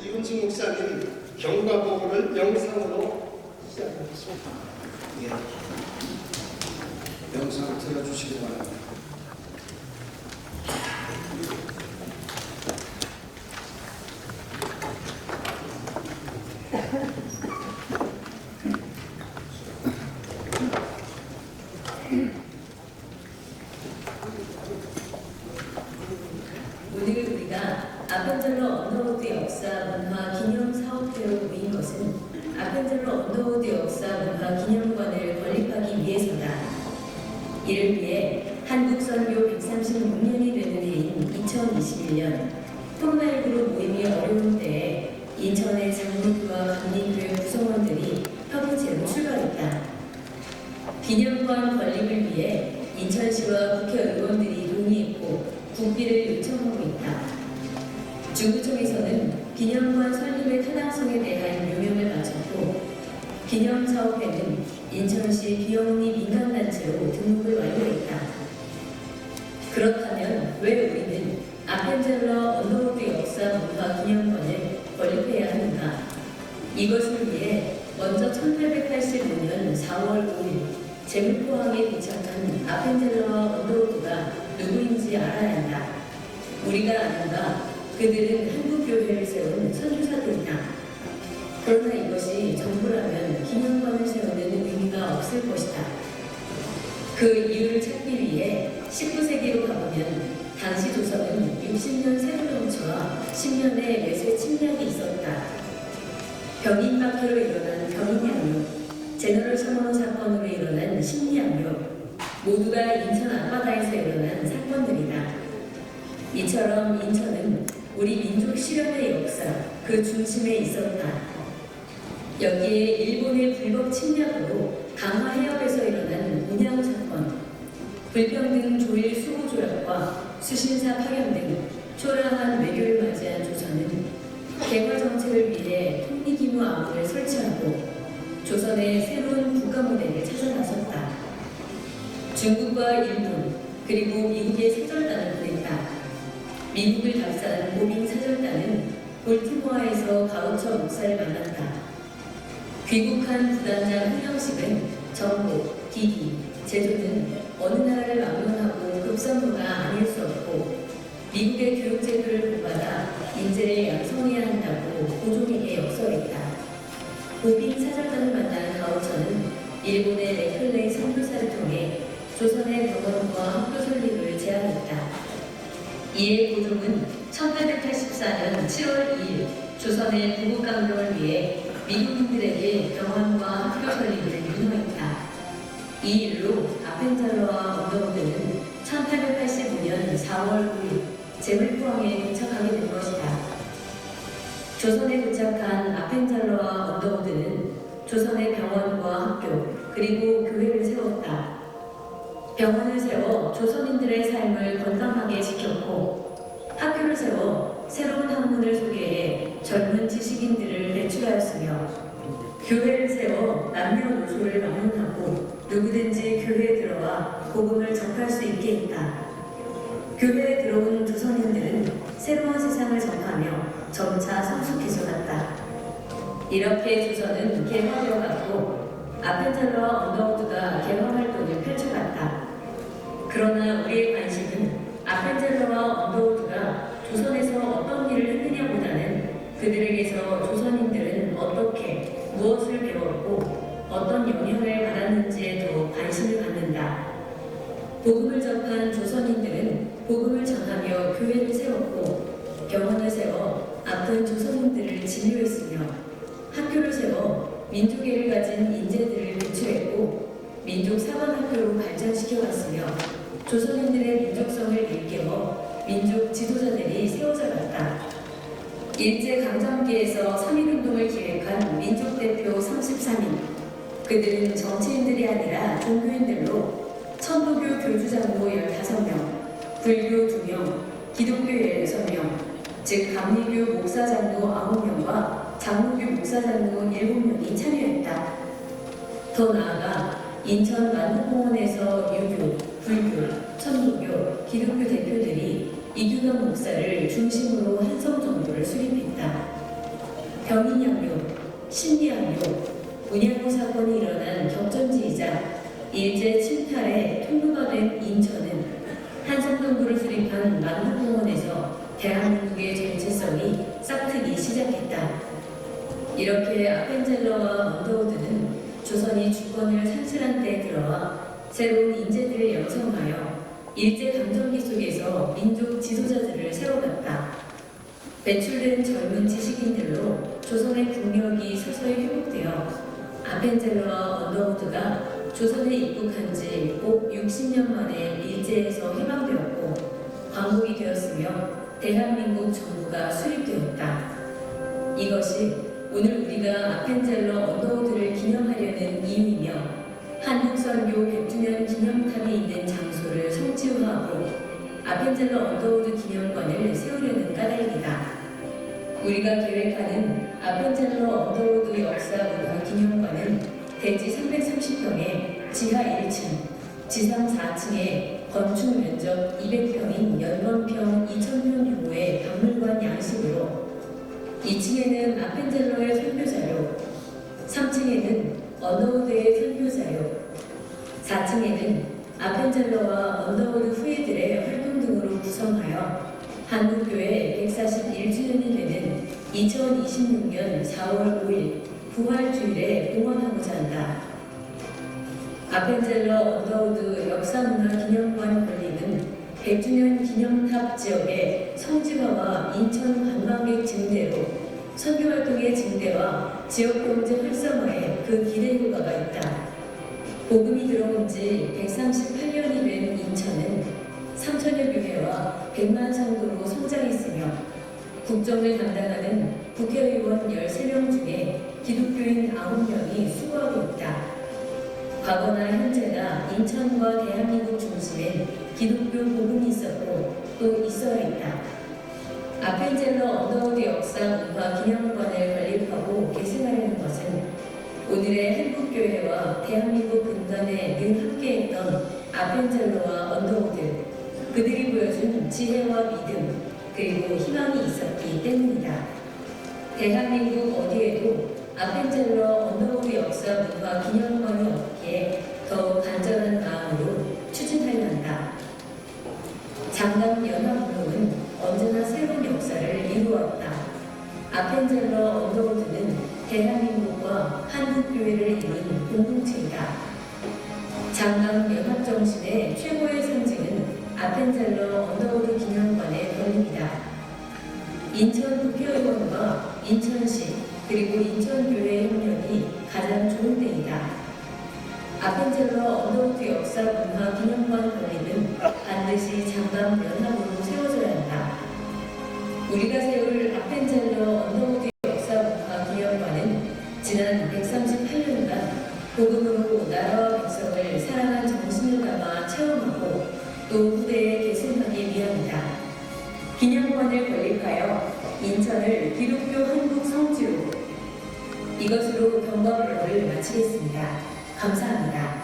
이은지 목사님 경과보고를 영상으로 시작하겠습니다. 예. 영상을 틀어주시기 바랍니다. 오늘 우리가 아펜젤러 언더우드 역사 문화 기념 사업회로 모인 것은 아펜젤러 언더우드 역사 문화 기념관을 건립하기 위해서다. 이를 위해 한국 선교 136년이 되는 해인 2021년 코로나19로 모임이 어려운 때에 인천의 장로교와 감리교회 구성원들이 협의체로 출발했다. 기념관 건립을 위해 인천시와 국회의원들이 논의했고 국비를 요청하고 있다. 주구청에서는 기념관 설립의 타당성에 대한 요명을 마쳤고 기념사업회는 인천시 비영리 민간단체로 등록을 완료했다. 그렇다면 왜 우리는 아펜젤러 언더우드 역사 문화 기념관을 건립해야 하는가? 이것을 위해 먼저 1885년 4월 5일 제물포항에 도착한 아펜젤러와 언더우드가 누구인지 알아야 한다. 우리가 아는가? 그들은 한국교회를 세운 선교사들이다. 그러나 이것이 전부라면 기념관을 세우는 의미가 없을 것이다. 그 이유를 찾기 위해 19세기로 가보면 당시 조선은 60년 세로 정치와 10년의 외세 침략이 있었다. 병인박해로 일어난 병인양육, 제너럴 셔먼 사건으로 일어난 심리양육, 모두가 인천 앞바다에서 일어난 사건들이다. 이처럼 인천은 우리 민족 실현의 역사 그 중심에 있었다. 여기에 일본의 불법 침략으로 강화 해협에서 일어난 운양 사건, 불평등 조일 수호 조약과 수신사 파견 등 초라한 외교를 맞이한 조선은 개화 정책을 위해 통리기무 암호를 설치하고 조선의 새로운 국가 모델을 찾아 나섰다. 중국과 일본 그리고 미국의 사절단을 보냈다. 미국을 답사한 모빙 사절단은 볼티모어에서 가우처 목사를 만났다. 귀국한 부단장 훈령식은 정보, 기기, 제조는 어느 나라를 막론하고 급선무가 아닐 수 없고 미국의 교육제도를 본받아 인재를 양성해야 한다고 고종에게 역설했다. 모빙 사절단을 만난 가우처는 일본의 레클레이 선교사를 통해 조선의 병원과 학교 설립을 제안했다. 이에 고종은 1884년 7월 2일 조선의 부국강병을 위해 미국인들에게 병원과 학교 설립을 윤호했다. 이 일로 아펜젤러와 언더우드는 1885년 4월 9일 제물포항에 도착하게 된 것이다. 조선에 도착한 아펜젤러와 언더우드는 조선의 병원과 학교 그리고 교회를 세웠다. 병원을 세워 조선인들의 삶을 건강하게 지켰고 학교를 세워 새로운 학문을 소개해 젊은 지식인들을 배출하였으며 교회를 세워 남녀노소를 막론하고 누구든지 교회에 들어와 복음을 전할 수 있게 했다. 교회에 들어온 조선인들은 새로운 세상을 접하며 점차 성숙해져 갔다. 이렇게 조선은 개화되어 갔고 아펜젤러와 언더우드가 개화 활동을 펼쳐갔다. 그러나 우리의 관심은 아펜젤러와 언더우드가 조선에서 어떤 일을 했느냐보다는 그들에게서 조선인들은 어떻게 무엇을 배웠고 어떤 영향을 받았는지에 더 관심을 갖는다. 복음을 접한 조선인들은 복음을 전하며 교회를 세웠고 병원을 세워 아픈 조선인들을 진료했으며 학교를 세워 민족애를 가진 인재들을 배출했고 민족 사관학교로 발전시켜갔으며 조선인들의 민족성을 일깨워 민족 지도자들이 세워져 갔다. 일제강점기에서 3.1운동을 기획한 민족대표 33인, 그들은 정치인들이 아니라 종교인들로 천도교 교주장로 15명, 불교 2명, 기독교 16명, 즉 감리교 목사장로 9명과 장로교 목사장로 7명이 참여했다. 더 나아가 인천 만국공원에서 유교, 불교, 천주교, 기독교 대표들이 이규경 목사를 중심으로 한성 정도를 수립했다. 병인양요, 신비양요, 문양호 사건이 일어난 격전지이자 일제 침탈의 통로가 된 인천은 한성 정도를 수립한 만국공원에서 대한민국의 정체성이 싹트기 시작했다. 이렇게 아펜젤러와 언더우드는 조선이 주권을 상실한 때에 들어와 새로운 인재들을 양성하여 일제 강점기 속에서 민족 지도자들을 세워갔다. 배출된 젊은 지식인들로 조선의 국력이 서서히 회복되어 아펜젤러와 언더우드가 조선에 입국한 지 꼭 60년 만에 일제에서 해방되었고 광복이 되었으며 대한민국 정부가 수립되었다. 이것이 오늘 우리가 아펜젤러 언더우드를 기념하려는 이유이며 한국선교 100주년 기념탑이 있는 장소를 성지화하고 아펜젤러 언더우드 기념관을 세우려는 까닭이다. 우리가 계획하는 아펜젤러 언더우드 역사문화 기념관은 대지 330평에 지하 1층, 지상 4층에 건축 면적 200평인 연건평 2000평 규모의 박물관 양식으로 2층에는 아펜젤러의 선교자료, 3층에는 언더우드의 선교자료, 4층에는 아펜젤러와 언더우드 후예들의 활동 등으로 구성하여 한국교회 141주년이 되는 2026년 4월 5일 부활주일에 봉헌하고자 한다. 아펜젤러 언더우드 역사문화기념관 건립은 100주년 기념탑 지역의 성지화와 인천 관광객 증대로 선교활동의 증대와 지역경제 활성화에 그 기대 효과가 있다. 복음이 들어온 지 138년이 된 인천은 3천여 교회와 100만 성도로 성장했으며 국정을 담당하는 국회의원 13명 중에 기독교인 9명이 수고하고 있다. 과거나 현재나 인천과 대한민국 중심엔 기독교 복음이 있었고 또 있어야 있다. 아펜젤러 언더우드 역사문화 기념관을 건립하고 계승하려는 것은 오늘의 한국교회와 대한민국 근간에 늘 함께했던 아펜젤러와 언더우드, 그들이 보여준 지혜와 믿음, 그리고 희망이 있었기 때문이다. 대한민국 어디에도 아펜젤러 언더우드 역사문화 기념관이 없기에 더 간절한 마음으로 추진하려 한다. 장남 연합운동은 언제나 새로운 역사를 이루었다. 아펜젤러 언더우드는 대한민국과 한국교회를 이룬 공동체이다. 장남 연합정신의 최고의 상징은 아펜젤러 언더우드 기념관의 건립이다. 인천 국회의원과 인천시 그리고 인천교회 협력이 가장 좋은 때이다. 아펜젤러 언더우드 역사문화 기념관 건립은 반드시 장남 연합으로 세워져야 한다. 우리가 세울 아펜젤러 언더우드 역사문화 기념관은 지난 138년간 복음으로 나라와 백성을 사랑한 정신을 담아 체험하고 또 후대에 계승하기 위함이다. 기념관을 건립하여 인천을 기독교 한국 성지로 이것으로 경과 블록을 마치겠습니다. 감사합니다.